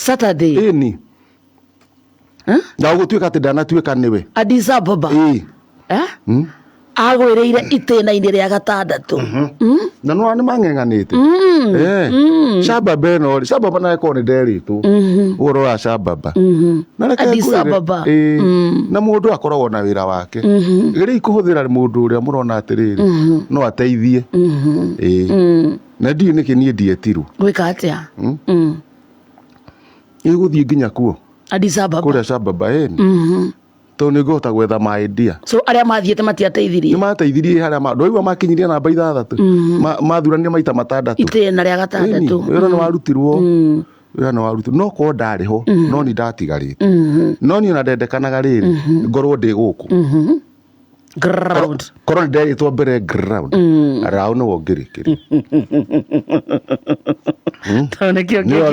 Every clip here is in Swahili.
Saturday ni na gutuika ati ndanatuika niwe Addis Ababa agwireire itena-ini ria gatandatu na no ani mang'eng'anite Shababa no Shababa na ko ni nderitu uro wa Shababa na reke Addis Ababa na mundu akoragwo na wira wake giri ikuhuthira mundu uria murona atiriri no ateithie na ndiu niki nie ndietiru gwika atia iguthie nginya kuo Addis Ababa kuria Shababa to nä ngåhota gwetha maendia so aria mathiete matiateithirie nä mateithirie harä a ndå aigua makinyirie namba 6 mathurania maita 6 itena ria gatandatu wä ra nä warutirwo wä ra nä warutirwo no korwo ndarä ho no nä ndatigarä te no niä ona ndendekanaga rä rä ngorwo ndä gå kå ground korwo nä nderä two mbere ground arau nä wo ngä rä kä rä nikio ngä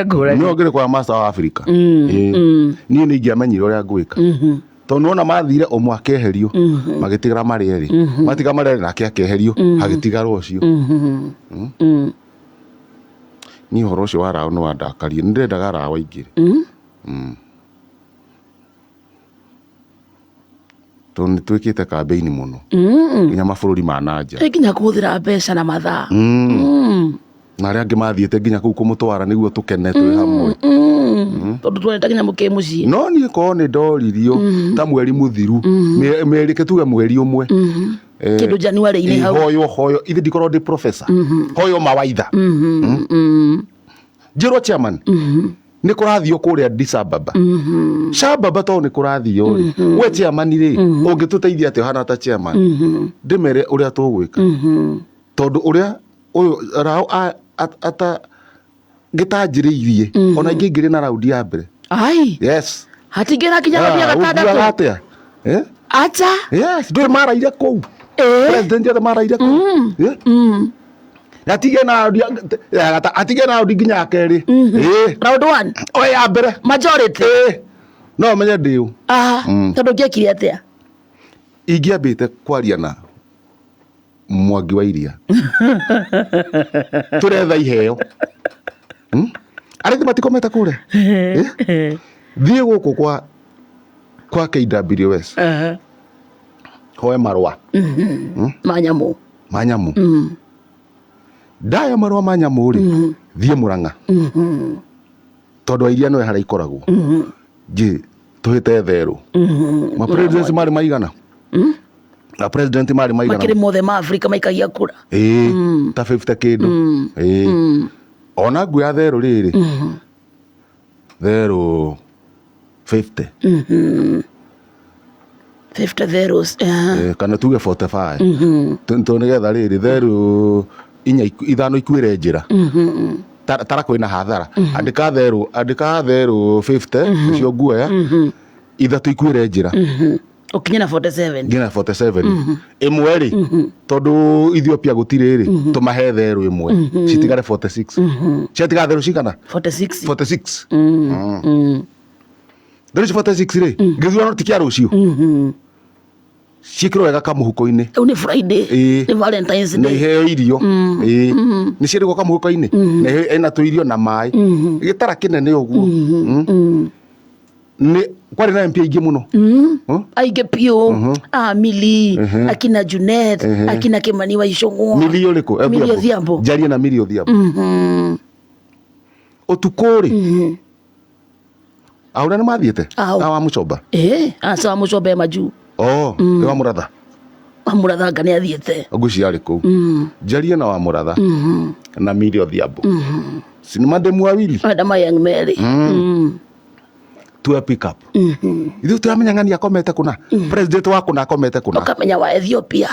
ngä rä kwa master wa Africa niä nä ingäamenyire å rä a ngwä ka tondå nona mathire å mwe akeherio magä tigara marä erä matiga marä erä nake akeherio hagä tigarwo å cio niä å horo å cio wa raå nä wandakarie nä ndendaga rawa ingä rä tondå nä twä kä te kambeini må no nginya mabå rå ri ma nanja nginya kå hå thä ra mbeca na mathaa na arä a angä mathiä te nginya kå u kå må twara nä guo tå kene twä hamwe tondå tweneta nginya må kä må ciä no niä korwo nä ndoririo ta mweri må thiru merä kä tuge mweri å mwe kä ndå January-inä hau hoyo ithe ndikorwo ndä professor hoyo mawaitha njä rwo chairman nä kå rathio kå rä a Addis Ababa Shababa tondå nä kå rathio rä we chairman rä å ngä tå teithia atä hana ta chairman ndä mere å rä a tå gwä ka tondå å rä a å yå raå ngä tanjä rä irie ona ingä ingä rä na raundi ya mbere yes hatingä ra kinya raundi ya gatandatu atä acha ndå maraire kå u president othe maraire kå u atige na raundi nginya ya kerä round 1 o ya mbere majority no menye ndä å tondå ngä ekire atä a ingä ambä te kwaria na Mwangi wa Iria tå retha iheo arä ngä matikomete kå re thiä gå kå kwa KWS hoe marwa manyamå ndaya marwa manyamå rä thiä Murang'a tondå Iria nä harä ikoragwo njä tå hä te therå ma president marä maigana na president marä maigana makiri mothe ma Africa maikagia kura ta 50 kindu ona nguya therå rä rä therå 50 zeros kana tuge 45 tondå nä getha rä rä therå ithano ikuä re njä ra tara kwä na hathara andä ka therå 50 cio nguoya ithatå ikuä re njä ra ukinye na 47 ngina 47 imwe ri tondu Ethiopia gutirä ri tumahe therå imwe citigare 46 ciatiga therå cigana 46 therå ci 46 ri ngithua no tikia rucio ciäkärwo wega kamuhuko-inä rĩu nĩ Friday nĩ Valentine's na Day iheo irio nä ciärĩgwo kamuhuko-inä na ena tå irio na maĩ gä tara kä nene å guo kwarä na MP aingä må no aingä biå Mili akina Junet akina Kimani wa Icũng'wa Mili å rä kå Mili Odhiambo njarie na Mili Odhiambo å tukå rä aå nä mathiä te wa må comba aca wa må comba e majuu wa må ratha wa må rathanga nä athiä te ngå ciarä kå u njarie na wa må ratha na Mili Odhiambo sinema ndemu wawili Adama Young Mary tuwe pick up ithu turamenya akomete kuna president wako na akomete kuna ukamenya wa Ethiopia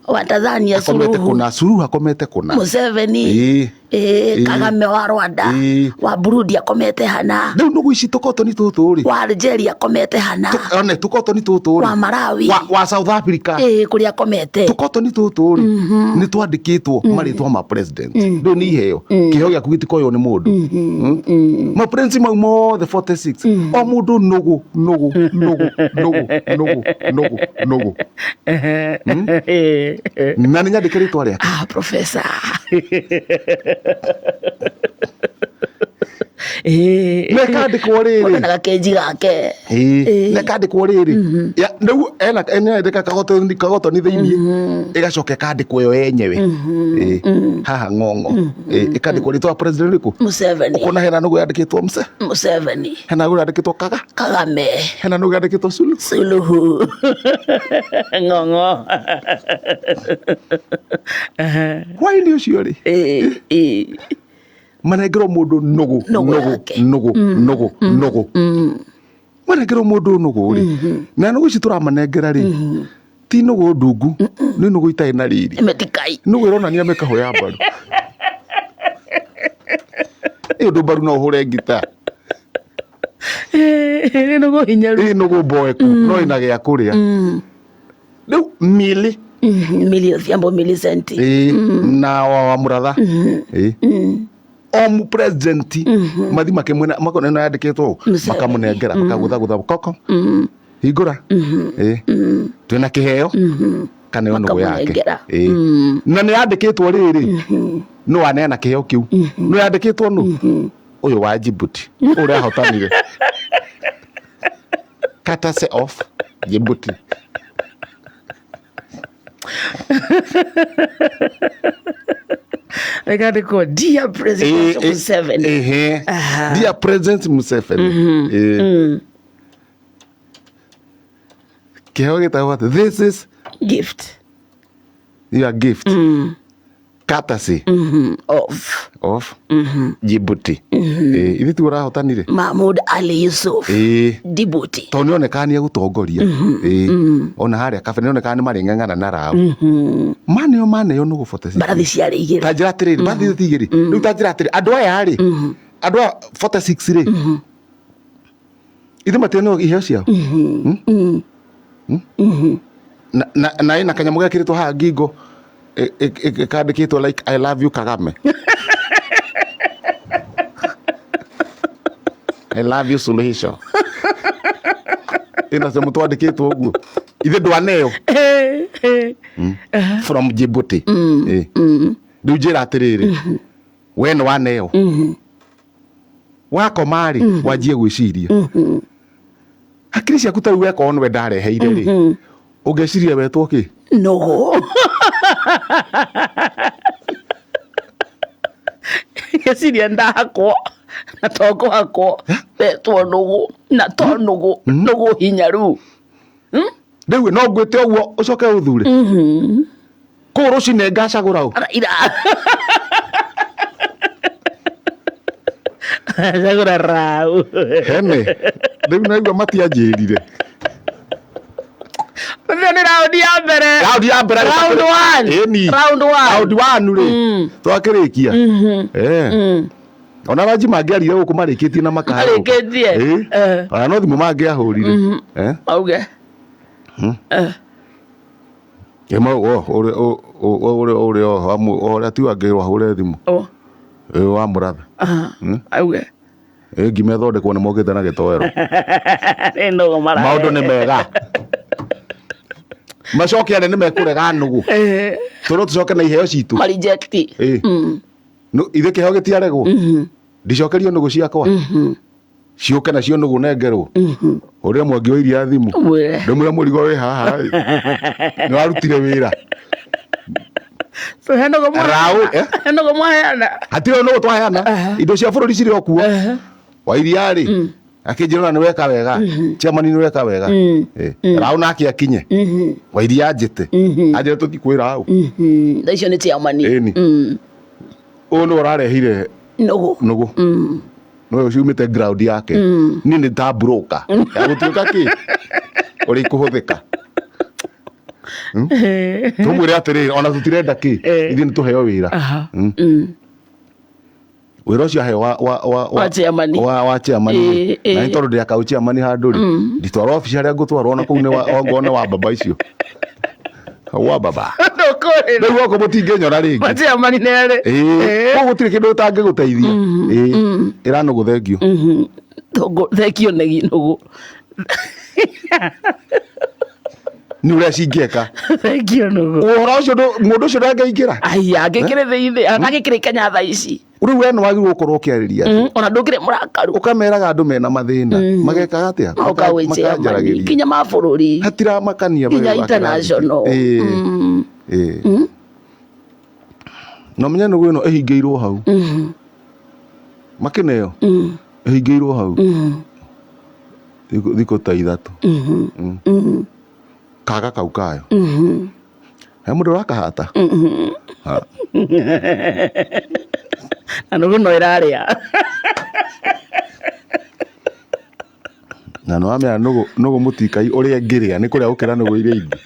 wa Tanzania akomete kuna Suluhu akomete kuna Museveni Kagame wa Rwanda wa Burundi akomete hana riu nugu ici tukoto ni tutu ri wa Algeria akomete hana one tukoto ni tutu ri wa Malawi wa South Africa kuri akomete tukoto ni tutu ri ni twandikitwo maritwa ma president riu ni iheo kiheo gyaku gitikoyo ni mundu ma president mau mothe 46 o mundu nugu na nä nyandä kä rä twa rä ake professor nekandĩkwo rĩrĩ na gakenji gake nekandĩkwo rĩrĩ rĩu enandĩka kagotoni thĩinĩ ĩgacoka ĩkandĩkwo yo yenyewe haha ng'ong'o ĩkandĩkwo rĩtwa president rĩkũ ũkona hena nũgũ yandĩkĩtwo Museveni hena nũgũ yandĩkĩtwo Kagame hena nũgũ yandĩkĩtwo Suluhu ng'ong'o hwainĩ ũcio rĩ manengerwo mũndũ nũgũ manengerwo mũndũ nũgũ rĩ na nũgũ ici tũramanengera rĩ ti nũgũ ndungu nĩ nũgũ itarĩ na riri nũgũ ĩronania mĩkahũ ya mbaru ĩyo ndũ mbaru no ũhũre ngita nĩ nũgũ hinyaru nũgũ mboeku no ĩna gĩa kũrĩa rĩu Millie Odhiambo Millicent na wa Mũratha o president mathi makĩmwena makonena yandĩkĩtwo makamũnengera makagũthagũtha koko hingũra twĩna kĩheo kana nũgũ yake na nĩ yandĩkĩtwo rĩrĩ no aneana kĩheo kĩu no yandĩkĩtwo ũyũ wa Djibouti ũrĩa ahotanire courtesy of Djibouti Ekandĩkwo Dear President Museveni Dear President Museveni kĩheo gĩtagwo atĩ this is your gift courtesy of Djibouti ithuĩ tu ũrahotanire Mahmoud Ali Yusuf Djibouti tondũ nĩonekaga nĩegũtongoria ona harĩa kabe nĩonekaga nĩ marĩng'ang'ana na raũ maneo nũgũ Fortescue mbarathi ciarĩ igĩrĩ ta njĩra atĩrĩrĩ mbarathi igĩrĩ rĩu ta njĩra atĩrĩrĩ andũ aya rĩ andũ a Fortescue rĩ ithuĩ mationio iheo ciao na ĩna kanyamũ gekĩrĩtwo haha ngingo kandĩkĩtwo like I love you Kagame I love you Suluhisho ĩna cemũ twandĩkĩtwo ũguo ithe ndwaneo from Djibouti rĩu njĩra atĩrĩrĩ we nĩ waneo wakoma rĩ wanjie gwĩciria hakiri ciaku ta rĩu wekorwo nĩwe ndareheire rĩ ũngeciria wetwo kĩ nũgũ ngeciria ndahakwo na to ngũhakwo wetwo nũgũ na to nũgũ hinyaru rĩu no ngwĩte ũguo ũcoke ũthure kũũ rũcinĩ ngacagũra ũ cagũra raũ hene rĩu naigua matianjĩrire ũcio nĩ raundi ya mbere round one rĩ twakĩrĩkia ona ranji mangĩarire gũkũ marĩkĩtie na marĩkĩtie ona no thimũ mangĩahũrire auge ũrĩa tu angĩrwo ahũre thimũ wa Mũratha auge ngima ĩthondekwo nĩ mokĩte na gĩtoero maũndũ nĩ mega macoke arĩa nĩ mekũrega nũgũ tũrwo tũcoke na iheo citũ ithe kĩheo gĩtiaregwo ndicokerio nũgũ ciakwa ciũke nacio nũgũ nengerwo ũrĩa mwangi wa iria thimũ ndĩmwĩra mũrigo wĩ haha nĩ warutire wĩra nũgũ mwaheana hatirĩ nũgũ twaheana indo cia bũrũri cirĩ o kuo wa iria rĩ akĩnjĩra nĩ weka wega chairman nĩ weka wega raũ nake akinye wa iria njĩte anjĩra tũtikwĩra hau icio nĩ chairman ũyũ nĩ ũrarehire nũgũ no ciumĩte ground yake niĩ nĩ ta broker ya gũtuĩka kĩ ũrĩ kũhũthĩka tũmwĩre atĩrĩrĩ ona tũtirenda kĩ ithuĩ nĩ tũheo wĩra wĩra ũcio aheo wa chairman na nĩ tondũ ndĩrakaũ chairman handũ rĩ nditwara obici harĩa ngũtwarwo ona kũu ngone wa baba icio wa baba rĩu goko mũtingĩnyona rĩngĩ koguo gũtirĩ kĩndũ gĩtangĩgũteithia ĩra nũgũ thengio negi nũgũ nĩ ũrĩa cingĩeka thengio nũgũ ũhoro ũcio mũndũ ũcio ndangĩingĩra angĩkĩrĩ thĩinĩ angĩkĩrĩ Kenya thaa ici Uru we no wagirwo gukorwo ukiariria ona ndukire murakaru ukameraga andu mena mathina mageka atia makajaragiria kinya mabururi hatira makania kinya international no menya nugu ino ehingeirwo hau makineo ehingeirwo hau thiko ta 3 kaga kau kayo he mundu urakahata nugu no iraria na no amya nugu mutikai uria ngiria ni kuria ukira nugu iria ingi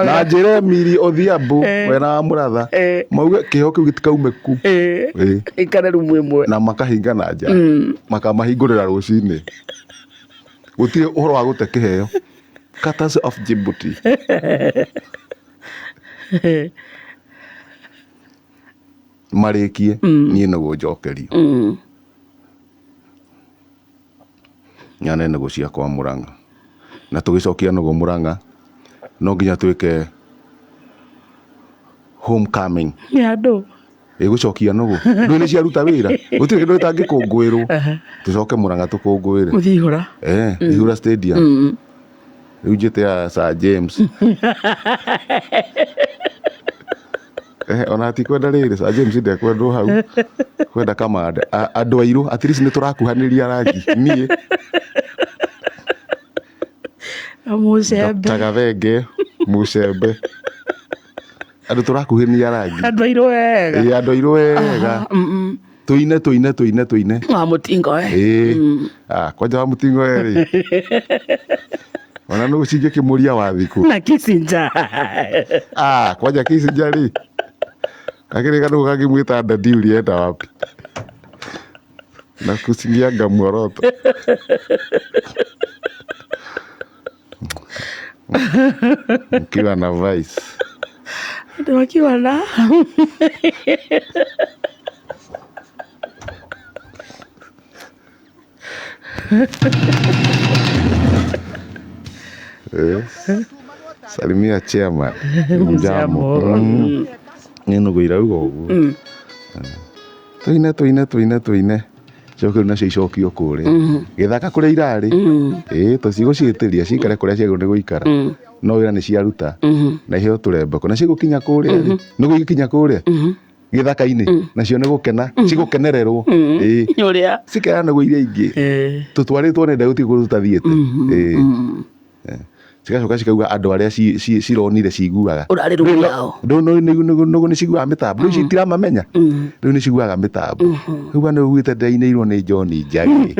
na Jeremiri Odhiambo wena muratha mauge kiho kiu gitikaume ku ikane rumu imwe na makahinga na nja makamahingurira rucini gutire uhoro wa gute kiheo Cutters of Djibouti marikie nie nugu njokerio nyane nugu cia kwa Murang'a na tugicokia nugu Murang'a no nginya twike homecoming andu gucokia nugu ndu ni ciaruta wira gutire kindu gitangikungwirwo tucoke Murang'a tukungwire muthihura ihura stadium riu njite ya Sir James ona ti kwenda riri Sir James ndekwendwo hau kwenda kamanda andu airu at least ni turakuhaniria rangi nie mucembe tagavenge mucembe andu turakuhania rangi andu airu wega andu airu wega tuine wa mutingo kwanja wa mutingo ri ona no ucinge kimuria wa thiku na Kissinger kwanja Kissinger ri akiri kanu kagimwita ndadi urienda wapi na kusingianga mworoto ukiwa na vice ndio wakiwa na salimia chairman mjamo nino guira ugo tuine coke na cicokio kuria githaka kuria irari tucigucitiria cikare kuria ciagirwo ni guikara no wira ni ciaruta na iheo turembe kuna cigukinya kuria ni gukinya kuria githaka-ini nacio ni gukena cigukenererwo uria cikera na guiria ingi tutwaritwo nenda gutigo tutathiete cigacoka cikauga andu aria cironire ciguaga urari rumu yao nugu ni ciguaga mitambo riu citiramamenya riu ni ciguaga mitambo riu ane ugite ndeinirwo ni John Njagi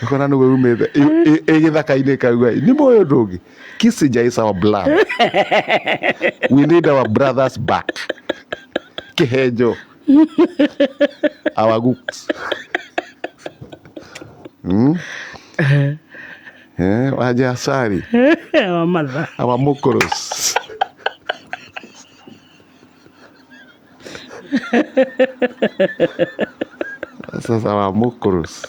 kona nugu umite githaka-ini kauga ni moyo ndungi Kissinger is our blood we need our brothers back kihenjo our gooks wajasari our mokoros sasa our mokoros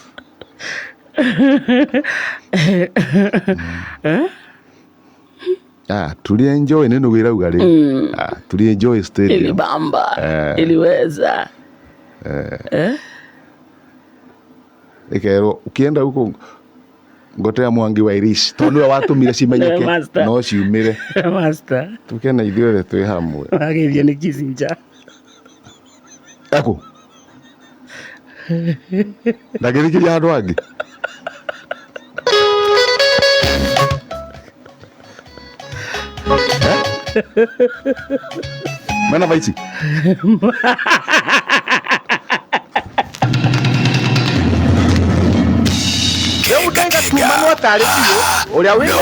tulienjoy neno wirauga ri tulienjoy stadium ilibamba iliweza ikero ukienda huko ngotea Mwangi wa Irish tondu watumire cimenyeke no ciumire master tukena ithuothe twi hamwe ageria ni Kissinger ako ndagirikiria andu angi Mana vaici Leo utenga tumano atari uria wina